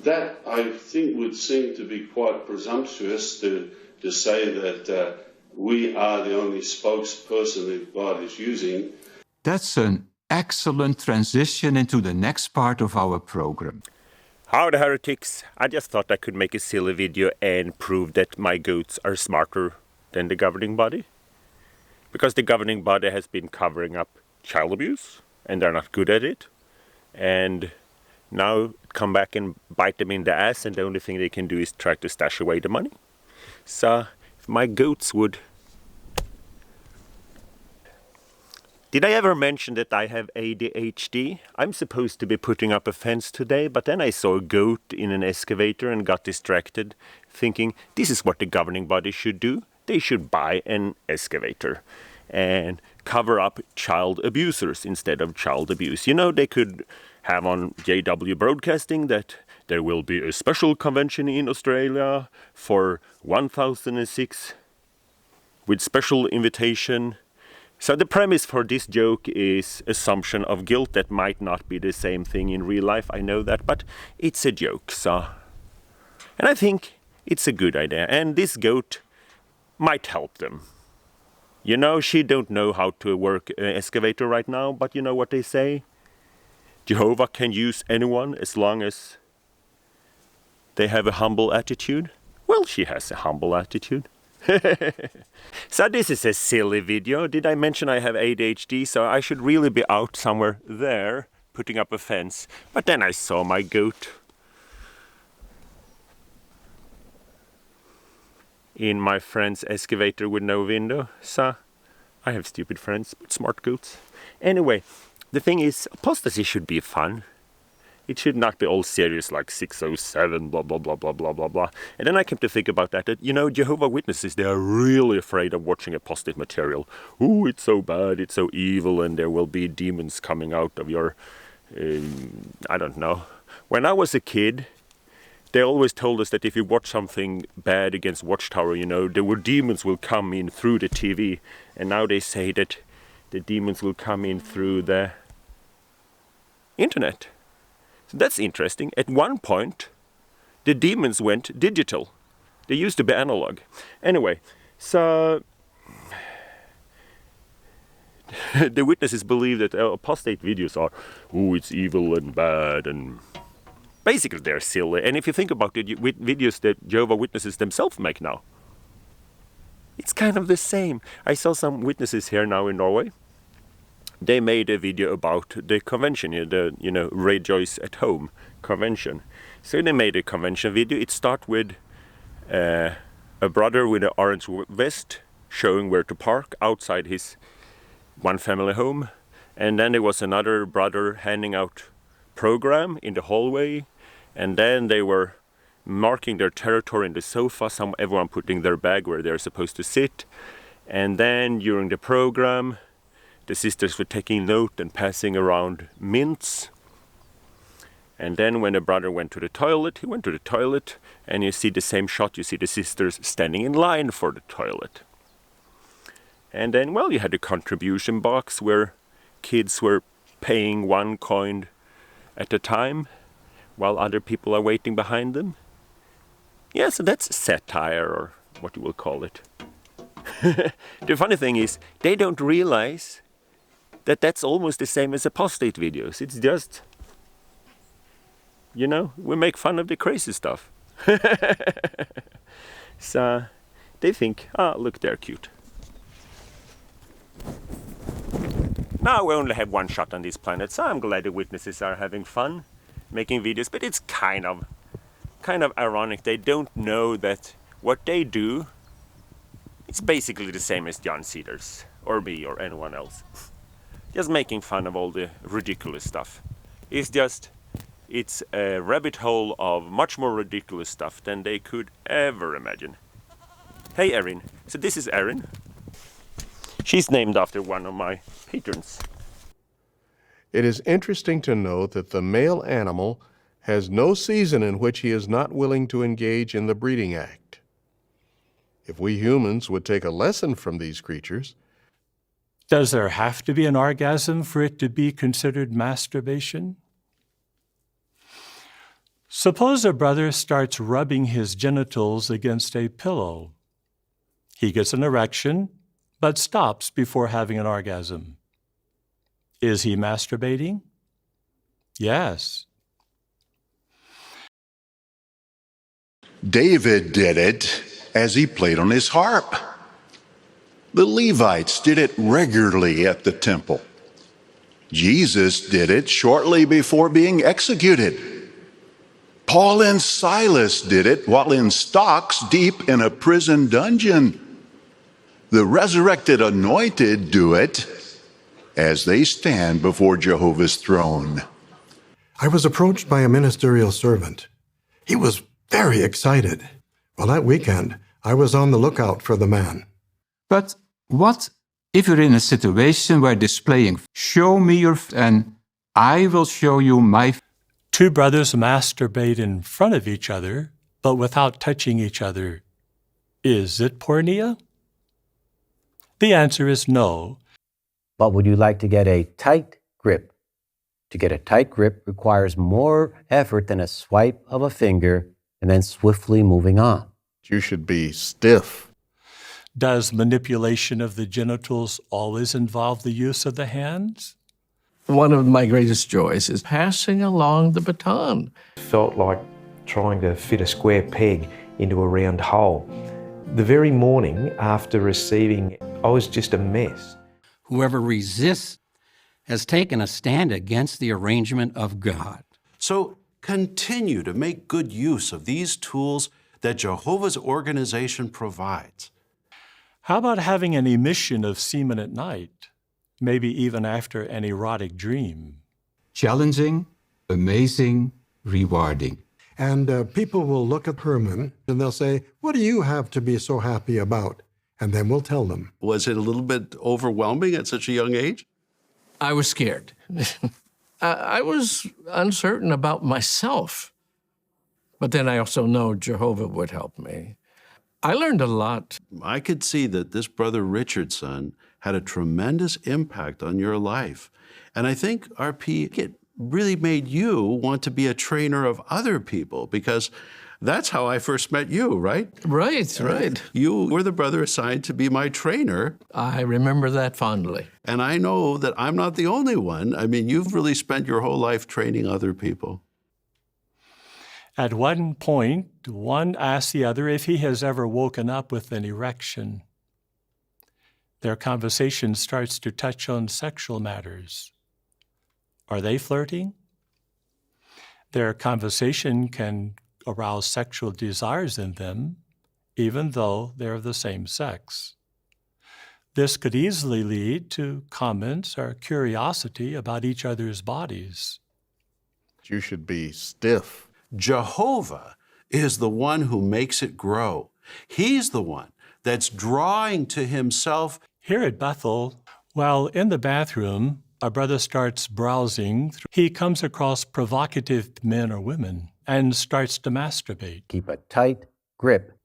That, I think, would seem to be quite presumptuous to say that we are the only spokesperson that God is using. That's an excellent transition into the next part of our program. Howdy, heretics. I just thought I could make a silly video and prove that my goats are smarter than the governing body. Because the governing body has been covering up child abuse, and they're not good at it. And now come back and bite them in the ass, and the only thing they can do is try to stash away the money. So, if my goats would... Did I ever mention that I have ADHD? I'm supposed to be putting up a fence today, but then I saw a goat in an excavator and got distracted, thinking this is what the governing body should do. They should buy an excavator and cover up child abusers instead of child abuse. You know, they could have on JW Broadcasting that there will be a special convention in Australia for 1006 with special invitation. So the premise for this joke is assumption of guilt. That might not be the same thing in real life, I know that, but it's a joke. So, and I think it's a good idea, and this goat might help them. You know, she don't know how to work an excavator right now, but you know what they say? Jehovah can use anyone as long as they have a humble attitude. Well, she has a humble attitude. So this is a silly video. Did I mention I have ADHD? So I should really be out somewhere there putting up a fence. But then I saw my goat in my friend's excavator with no window. So I have stupid friends, but smart goats. Anyway, the thing is, apostasy should be fun. It should not be all serious like 607, blah, blah, blah, blah, blah, blah, blah. And then I came to think about that, you know, Jehovah Witnesses, they are really afraid of watching apostate material. Oh, it's so bad, it's so evil, and there will be demons coming out of your, I don't know. When I was a kid, they always told us that if you watch something bad against Watchtower, you know, there were demons will come in through the TV. And now they say that the demons will come in through the internet. So that's interesting. At one point, the demons went digital. They used to be analog. Anyway, so the witnesses believe that apostate videos are, oh, it's evil and bad, and basically they're silly. And if you think about it, videos that Jehovah Witnesses themselves make now, it's kind of the same. I saw some witnesses here now in Norway. They made a video about the convention, the Rejoice at Home convention. So they made a convention video. It started with a brother with an orange vest showing where to park outside his one family home. And then there was another brother handing out program in the hallway. And then they were marking their territory in the sofa, everyone putting their bag where they're supposed to sit. And then during the program, the sisters were taking note and passing around mints. And then when the brother went to the toilet, he went to the toilet, and you see the same shot, you see the sisters standing in line for the toilet. And then, well, you had a contribution box where kids were paying 1 coin at a time, while other people are waiting behind them. Yeah, so that's satire, or what you will call it. The funny thing is, they don't realize that that's almost the same as apostate videos. It's just, you know, we make fun of the crazy stuff. So they think, oh, look, they're cute. Now we only have one shot on this planet, so I'm glad the witnesses are having fun making videos, but it's kind of ironic. They don't know that what they do, it's basically the same as John Cedars or me or anyone else. Just making fun of all the ridiculous stuff. It's a rabbit hole of much more ridiculous stuff than they could ever imagine. Hey Erin, so this is Erin. She's named after one of my patrons. It is interesting to note that the male animal has no season in which he is not willing to engage in the breeding act. If we humans would take a lesson from these creatures, does there have to be an orgasm for it to be considered masturbation? Suppose a brother starts rubbing his genitals against a pillow. He gets an erection, but stops before having an orgasm. Is he masturbating? Yes. David did it as he played on his harp. The Levites did it regularly at the temple. Jesus did it shortly before being executed. Paul and Silas did it while in stocks deep in a prison dungeon. The resurrected anointed do it as they stand before Jehovah's throne. I was approached by a ministerial servant. He was very excited. Well, that weekend, I was on the lookout for the man. But what if you're in a situation where displaying, show me your and I will show you my. Two brothers masturbate in front of each other, but without touching each other. Is it porneia? The answer is no. But would you like to get a tight grip? To get a tight grip requires more effort than a swipe of a finger and then swiftly moving on. You should be stiff. Does manipulation of the genitals always involve the use of the hands? One of my greatest joys is passing along the baton. Felt like trying to fit a square peg into a round hole. The very morning after receiving, I was just a mess. Whoever resists has taken a stand against the arrangement of God. So continue to make good use of these tools that Jehovah's organization provides. How about having an emission of semen at night, maybe even after an erotic dream? Challenging, amazing, rewarding. And people will look at Herman and they'll say, "What do you have to be so happy about?" And then we'll tell them. Was it a little bit overwhelming at such a young age? I was scared. I was uncertain about myself. But then I also know Jehovah would help me. I learned a lot. I could see that this brother Richardson had a tremendous impact on your life. And I think, RP, it really made you want to be a trainer of other people, because that's how I first met you, right? Right. You were the brother assigned to be my trainer. I remember that fondly. And I know that I'm not the only one. I mean, you've really spent your whole life training other people. At one point, one asks the other if he has ever woken up with an erection. Their conversation starts to touch on sexual matters. Are they flirting? Their conversation can arouse sexual desires in them, even though they're of the same sex. This could easily lead to comments or curiosity about each other's bodies. You should be stiff. Jehovah is the one who makes it grow. He's the one that's drawing to himself. Here at Bethel, while in the bathroom, a brother starts browsing. He comes across provocative men or women and starts to masturbate. Keep a tight grip.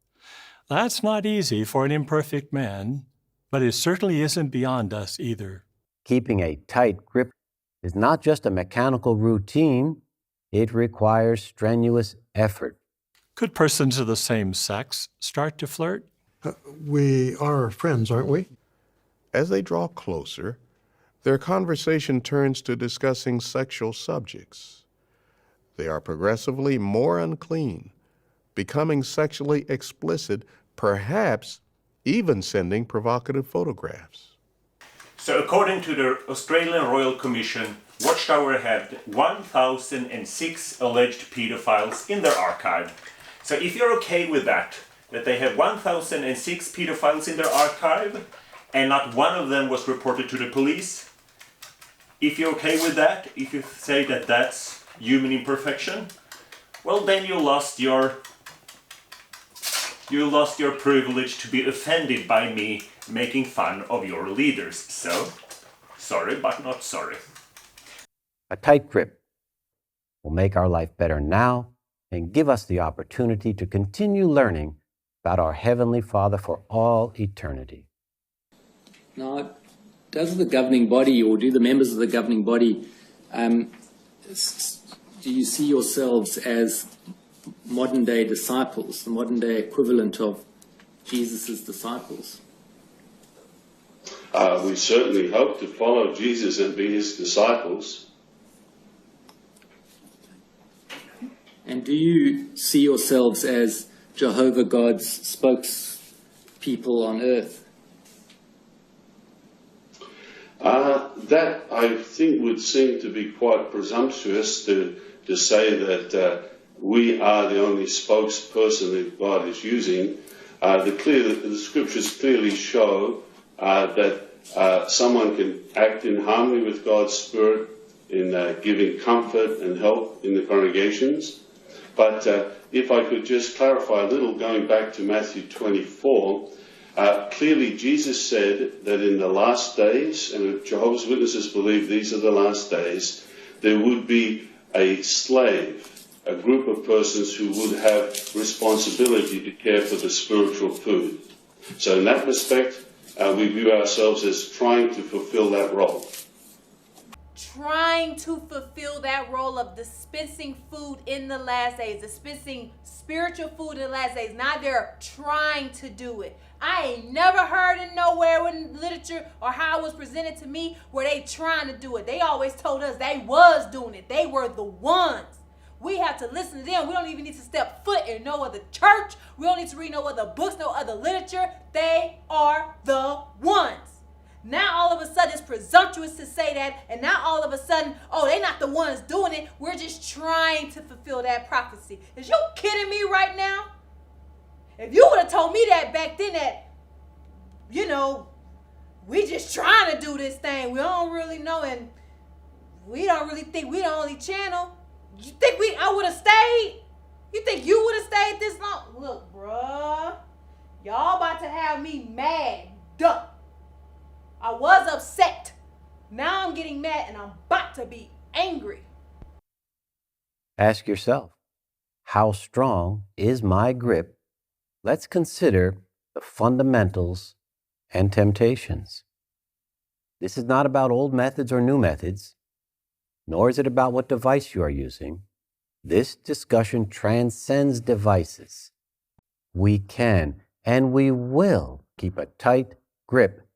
That's not easy for an imperfect man, but it certainly isn't beyond us either. Keeping a tight grip is not just a mechanical routine. It requires strenuous effort. Could persons of the same sex start to flirt? We are friends, aren't we? As they draw closer, their conversation turns to discussing sexual subjects. They are progressively more unclean, becoming sexually explicit, perhaps even sending provocative photographs. So according to the Australian Royal Commission, Watchtower had 1,006 alleged pedophiles in their archive. So if you're okay with that they have 1,006 pedophiles in their archive and not one of them was reported to the police, if you're okay with that, if you say that that's human imperfection, well then you lost your privilege to be offended by me making fun of your leaders. So, sorry but not sorry. A tight grip will make our life better now and give us the opportunity to continue learning about our Heavenly Father for all eternity. Now, does the governing body, or do the members of the governing body, do you see yourselves as modern day disciples, the modern day equivalent of Jesus' disciples? We certainly hope to follow Jesus and be his disciples. And do you see yourselves as Jehovah God's spokespeople on earth? That, I think, would seem to be quite presumptuous to say that we are the only spokesperson that God is using. The scriptures clearly show that someone can act in harmony with God's Spirit in giving comfort and help in the congregations. But if I could just clarify a little, going back to Matthew 24, clearly Jesus said that in the last days, and Jehovah's Witnesses believe these are the last days, there would be a slave, a group of persons who would have responsibility to care for the spiritual food. So in that respect, we view ourselves as trying to fulfill that role. Trying to fulfill that role of dispensing food in the last days, dispensing spiritual food in the last days. Now they're trying to do it. I ain't never heard it nowhere in literature or how it was presented to me where they trying to do it. They always told us they was doing it. They were the ones. We have to listen to them. We don't even need to step foot in no other church. We don't need to read no other books, no other literature. They are the ones. Now all of a sudden it's presumptuous to say that, and now all of a sudden, oh, they're not the ones doing it. We're just trying to fulfill that prophecy. Is you kidding me right now? If you would have told me that back then, that, you know, we just trying to do this thing, we don't really know, and we don't really think we the only channel, you think I would have stayed? You think you would have stayed this long? Look, bruh, y'all about to have me mad. Duh. I was upset. Now I'm getting mad and I'm about to be angry. Ask yourself, how strong is my grip? Let's consider the fundamentals and temptations. This is not about old methods or new methods, nor is it about what device you are using. This discussion transcends devices. We can and we will keep a tight grip